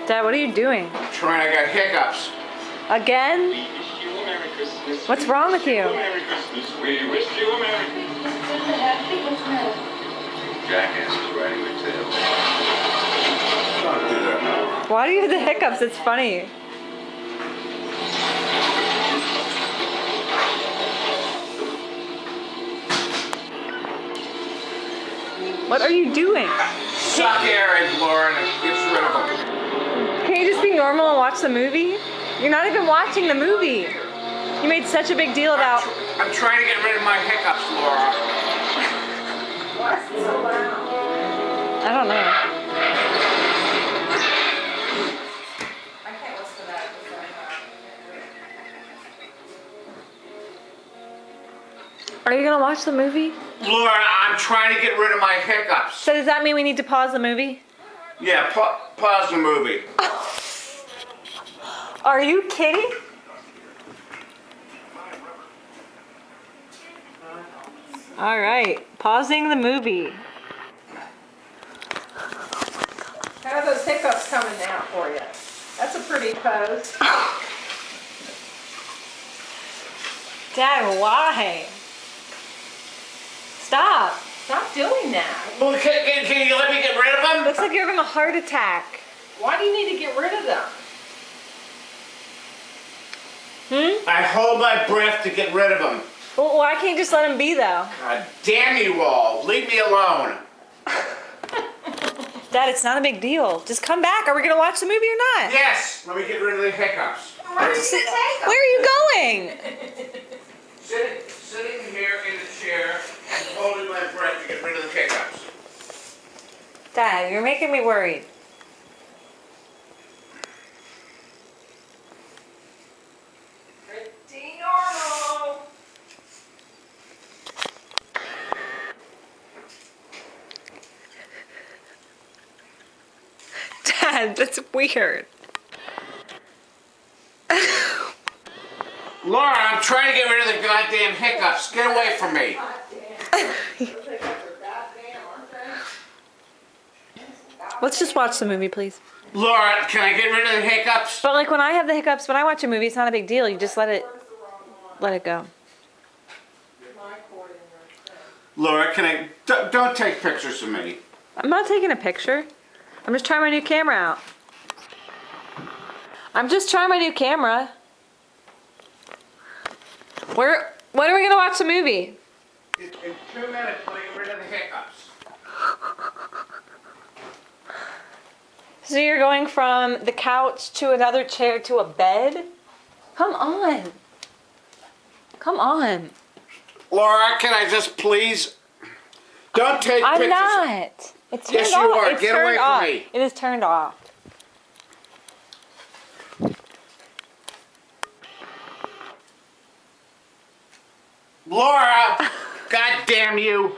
Dad, what are you doing? Trying, I got hiccups. Again? What's wrong with you? We wish you a Merry Christmas. Jackass is riding the tail. Don't do that now. Why do you have the hiccups? It's funny. What are you doing? Suck air in, Lauren, and gets rid of them. Can you just be normal and watch the movie? You're not even watching the movie. You made such a big deal about... I'm trying to get rid of my hiccups, Laura. Why is it so loud? I don't know. I can't listen to that. Are you gonna watch the movie? Laura, I'm trying to get rid of my hiccups. So does that mean we need to pause the movie? Yeah, pause the movie. Are you kidding? All right, pausing the movie. How are those hiccups coming out for you? That's a pretty pose. Dad, why? Stop. Stop doing that. Well, can you let me get rid of them? Looks like you're having a heart attack. Why do you need to get rid of them? I hold my breath to get rid of them. Well, why can't you just let him be, though? God damn you all. Leave me alone. Dad, it's not a big deal. Just come back. Are we going to watch the movie or not? Yes, let me get rid of the hiccups. Where are you gonna take them? Where are you going? Sitting here in the chair and holding my breath to get rid of the hiccups. Dad, you're making me worried. Pretty normal. Dad, that's weird. Laura, I'm trying to get rid of the goddamn hiccups. Get away from me. Those hiccups are goddamn, aren't they? Let's just watch the movie, please. Laura, can I get rid of the hiccups? But like when I have the hiccups, when I watch a movie, it's not a big deal. You just let it go. Laura, can I... Don't take pictures of me. I'm not taking a picture. I'm just trying my new camera out. I'm just trying my new camera. When are we gonna watch the movie? In 2 minutes, let me get rid of the hiccups. So you're going from the couch to another chair to a bed? Come on. Come on. Laura, can I just please... Don't take I'm pictures. not. It's turned Yes, you off. are. It's Get turned away from off. me. It is turned off. Laura! God damn you!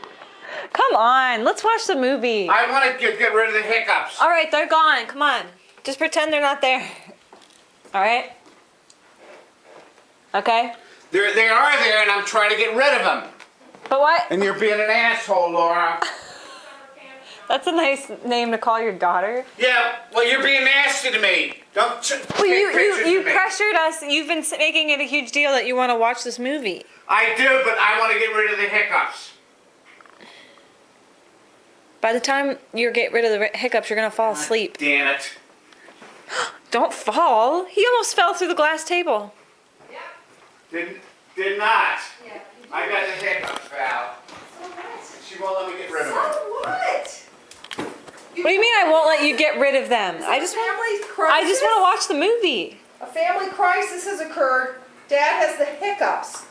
Come on. Let's watch the movie. I want to get rid of the hiccups. All right, they're gone. Come on. Just pretend they're not there. All right? Okay? They are there, and I'm trying to get rid of them. But what? And you're being an asshole, Laura. That's a nice name to call your daughter. Yeah, well, you're being nasty to me. Don't take Well, pictures you of me. pressured us. You've been making it a huge deal that you want to watch this movie. I do, but I want to get rid of the hiccups. By the time you get rid of the hiccups, you're going to fall asleep. Damn it. Don't fall. He almost fell through the glass table. Did not. Yeah. I got the hiccups, Val. So what? She won't let me get rid of So them. what? What do you mean I won't let you get rid of them? I just want to watch the movie. A family crisis has occurred. Dad has the hiccups.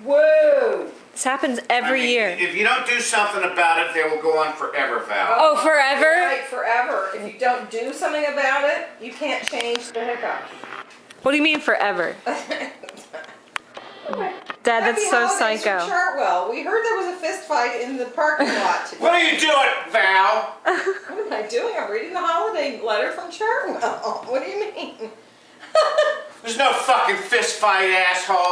Whoa. This happens every year. If you don't do something about it, they will go on forever, Val. Oh, forever? Right, forever. If you don't do something about it, you can't change the hiccups. What do you mean forever? Dad, that's Happy so holidays from psycho. Chartwell. We heard there was a fist fight in the parking lot today. What are you doing, Val? What am I doing? I'm reading the holiday letter from Chartwell. What do you mean? There's no fucking fist fight, asshole.